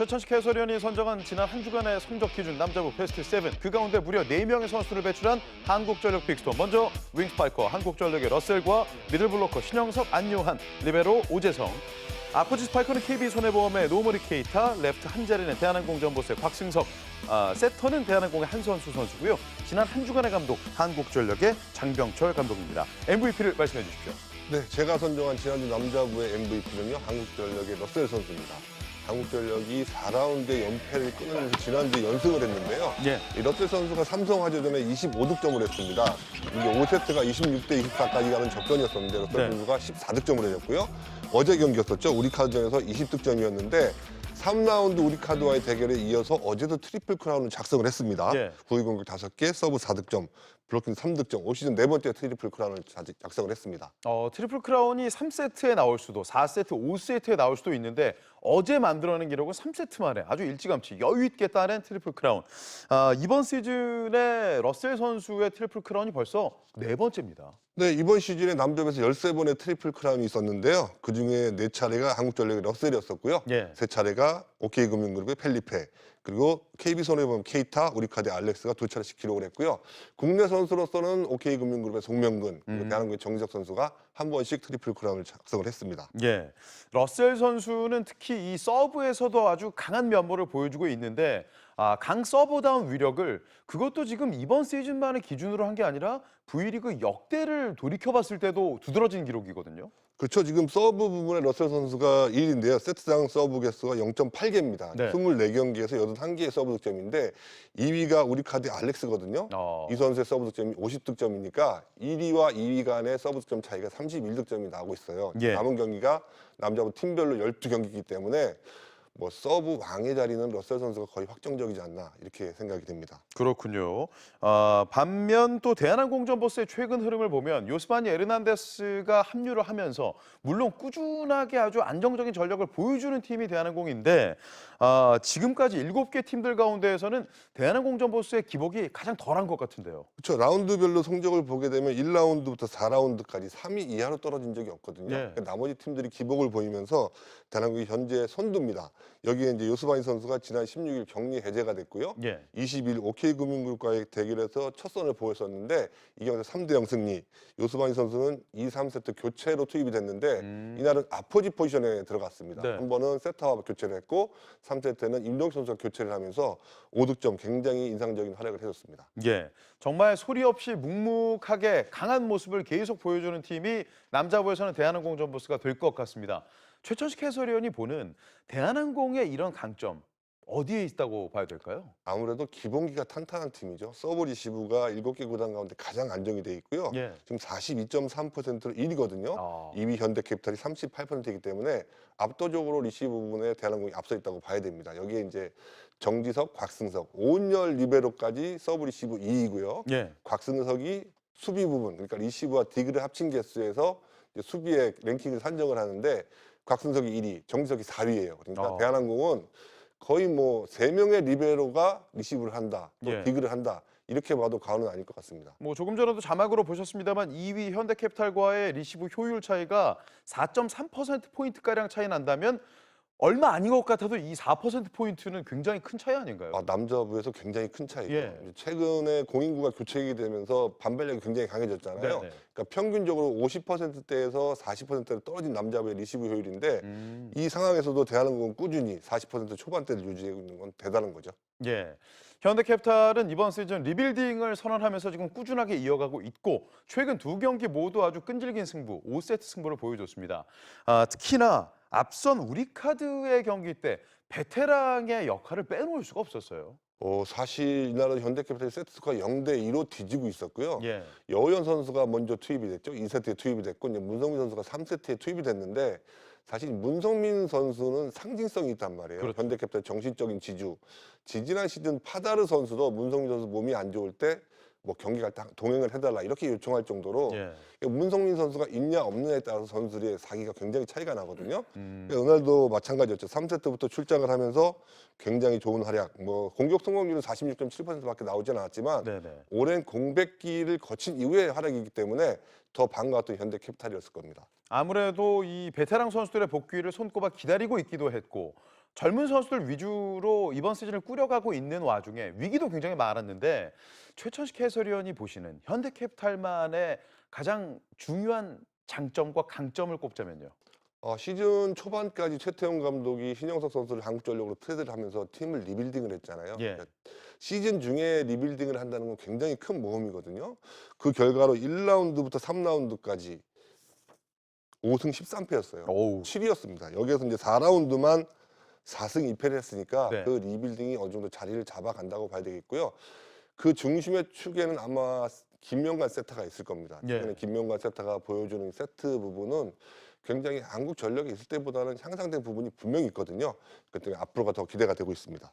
최천식 해설위원이 선정한 지난 한 주간의 성적 기준 남자부 베스트 7. 그 가운데 무려 4명의 선수를 배출한 한국전력 빅스톤. 먼저 윙스파이커 한국전력의 러셀과 미들블로커 신영섭, 안요한, 리베로 오재성. 아포지 스파이커는 KB손해보험의 노모리 케이타, 레프트 한자리는 대한항공전보스의 곽승석, 세터는 대한항공의 한선수 선수고요. 지난 한 주간의 감독 한국전력의 장병철 감독입니다. MVP를 말씀해 주십시오. 네, 제가 선정한 지난주 남자부의 MVP는요. 한국전력의 러셀 선수입니다. 한국전력이 4라운드의 연패를 끊으면서 지난주에 연승을 했는데요. 예. 이 러셀 선수가 삼성화재전에 25득점을 했습니다. 이게 5세트가 26대 24까지 가는 접전이었었는데 러셀 선수가 14득점을 해줬고요. 어제 경기였었죠. 우리카드전에서 20득점이었는데 3라운드 우리카드와의 대결에 이어서 어제도 트리플 크라운을 작성을 했습니다. 예. 구위 공격 5개, 서브 4득점, 블로킹 3득점, 올 시즌 4번째 트리플 크라운을 작성을 했습니다. 트리플 크라운이 3세트에 나올 수도, 4세트, 5세트에 나올 수도 있는데 어제 만들어낸 기록은 3세트 만에 아주 일찌감치 여유 있게 따낸 트리플 크라운. 이번 시즌에 러셀 선수의 트리플 크라운이 벌써 4번째입니다. 네, 이번 시즌에 남자부에서 13번의 트리플 크라운이 있었는데요. 그중에 4차례가 한국전력의 러셀이었었고요. 예. 3차례가 OK금융그룹의 펠리페, 그리고 KB손해보험 케이타, 우리카드 알렉스가 2차례씩 기록을 했고요. 국내 선수로서는 OK금융그룹의 송명근, 그리고 대한민국의 정지석 선수가 한 번씩 트리플 크라운을 작성을 했습니다. 예, 러셀 선수는 특히 이 서브에서도 아주 강한 면모를 보여주고 있는데 강 서브다운 위력을 그것도 지금 이번 시즌만의 기준으로 한 게 아니라 V리그 역대를 돌이켜봤을 때도 두드러진 기록이거든요. 그렇죠. 지금 서브 부분에 러셀 선수가 1위인데요. 세트당 서브 개수가 0.8개입니다. 네. 24경기에서 81개의 서브 득점인데 2위가 우리카드 알렉스거든요. 이 선수의 서브 득점이 50득점이니까 1위와 2위 간의 서브 득점 차이가 31득점이 나고 있어요. 예. 남은 경기가 남자부 팀별로 12경기이기 때문에 뭐 서브 왕의 자리는 러셀 선수가 거의 확정적이지 않나 이렇게 생각이 됩니다. 그렇군요. 반면 또 대한항공전보스의 최근 흐름을 보면 요스바니 에르난데스가 합류를 하면서 물론 꾸준하게 아주 안정적인 전력을 보여주는 팀이 대한항공인데 지금까지 7개 팀들 가운데에서는 대한항공전보스의 기복이 가장 덜한 것 같은데요. 그렇죠. 라운드별로 성적을 보게 되면 1라운드부터 4라운드까지 3위 이하로 떨어진 적이 없거든요. 예. 그러니까 나머지 팀들이 기복을 보이면서 대한항공이 현재 선두입니다. 여기에 이제 요스바니 선수가 지난 16일 격리 해제가 됐고요. 예. 20일 OK금융그룹과의 대결에서 첫 선을 보였었는데 이 경기에서 3대0 승리. 요스바니 선수는 2, 3세트 교체로 투입이 됐는데 이날은 아포지 포지션에 들어갔습니다. 네. 한 번은 세터와 교체를 했고 3세트에는 임동혁 선수가 교체를 하면서 5득점 굉장히 인상적인 활약을 해줬습니다. 예, 정말 소리 없이 묵묵하게 강한 모습을 계속 보여주는 팀이 남자부에서는 대한항공전보스가 될 것 같습니다. 최천식 해설위원이 보는 대한항공의 이런 강점 어디에 있다고 봐야 될까요? 아무래도 기본기가 탄탄한 팀이죠. 서브 리시브가 7개 구단 가운데 가장 안정이 돼 있고요. 예. 지금 42.3%로 1위거든요. 2위 현대캐피탈이 38%이기 때문에 압도적으로 리시브 부분에 대한항공이 앞서 있다고 봐야 됩니다. 여기에 이제 정지석, 곽승석, 오은열 리베로까지 서브 리시브 2위고요. 예. 곽승석이 수비 부분, 그러니까 리시브와 디그를 합친 개수에서 이제 수비의 랭킹을 산정을 하는데 곽승석이 1위, 정지석이 4위예요. 그러니까 대한항공은 거의 뭐 3명의 리베로가 리시브를 한다, 또 예. 디그를 한다. 이렇게 봐도 과언은 아닐 것 같습니다. 뭐 조금 전에도 자막으로 보셨습니다만 2위 현대캐피탈과의 리시브 효율 차이가 4.3%포인트가량 차이 난다면 얼마 아닌 것 같아도 이 4%포인트는 굉장히 큰 차이 아닌가요? 남자부에서 굉장히 큰 차이죠. 예. 최근에 공인구가 교체가 되면서 반발력이 굉장히 강해졌잖아요. 네네. 그러니까 평균적으로 50%대에서 40%대로 떨어진 남자부의 리시브 효율인데 이 상황에서도 대한항공은 꾸준히 40% 초반대를 유지하고 있는 건 대단한 거죠. 예. 현대캐피탈은 이번 시즌 리빌딩을 선언하면서 지금 꾸준하게 이어가고 있고 최근 2경기 모두 아주 끈질긴 승부, 5세트 승부를 보여줬습니다. 특히나 앞선 우리카드의 경기 때 베테랑의 역할을 빼놓을 수가 없었어요. 사실 이날은 현대캐피탈이 세트스코어 0대2로 뒤지고 있었고요. 예. 여우현 선수가 먼저 투입이 됐죠. 2세트에 투입이 됐고 이제 문성민 선수가 3세트에 투입이 됐는데 사실 문성민 선수는 상징성이 있단 말이에요. 그렇죠. 현대캐피탈 정신적인 지주. 지난 시즌 파다르 선수도 문성민 선수 몸이 안 좋을 때 뭐 경기 갈 때 동행을 해달라 이렇게 요청할 정도로 문성민 선수가 있냐 없느냐에 따라서 선수들의 사기가 굉장히 차이가 나거든요. 오늘도 마찬가지였죠. 3세트부터 출장을 하면서 굉장히 좋은 활약. 뭐 공격 성공률은 46.7%밖에 나오진 않았지만 오랜 공백기를 거친 이후의 활약이기 때문에 더 반가웠던 현대캐피탈이었을 겁니다. 아무래도 이 베테랑 선수들의 복귀를 손꼽아 기다리고 있기도 했고 젊은 선수들 위주로 이번 시즌을 꾸려가고 있는 와중에 위기도 굉장히 많았는데 최천식 해설위원이 보시는 현대캐피탈만의 가장 중요한 장점과 강점을 꼽자면요. 시즌 초반까지 최태용 감독이 신영석 선수를 한국전력으로 트레이드를 하면서 팀을 리빌딩을 했잖아요. 예. 그러니까 시즌 중에 리빌딩을 한다는 건 굉장히 큰 모험이거든요. 그 결과로 1라운드부터 3라운드까지 5승 13패였어요. 오우. 7위였습니다. 여기에서 이제 4라운드만 4승 2패를 했으니까 네. 그 리빌딩이 어느 정도 자리를 잡아간다고 봐야 되겠고요. 그 중심의 축에는 아마 김명관 세터가 있을 겁니다. 예. 최근에 김명관 세터가 보여주는 세트 부분은 굉장히 한국 전력에 있을 때보다는 향상된 부분이 분명히 있거든요. 그렇기 때문에 앞으로가 더 기대가 되고 있습니다.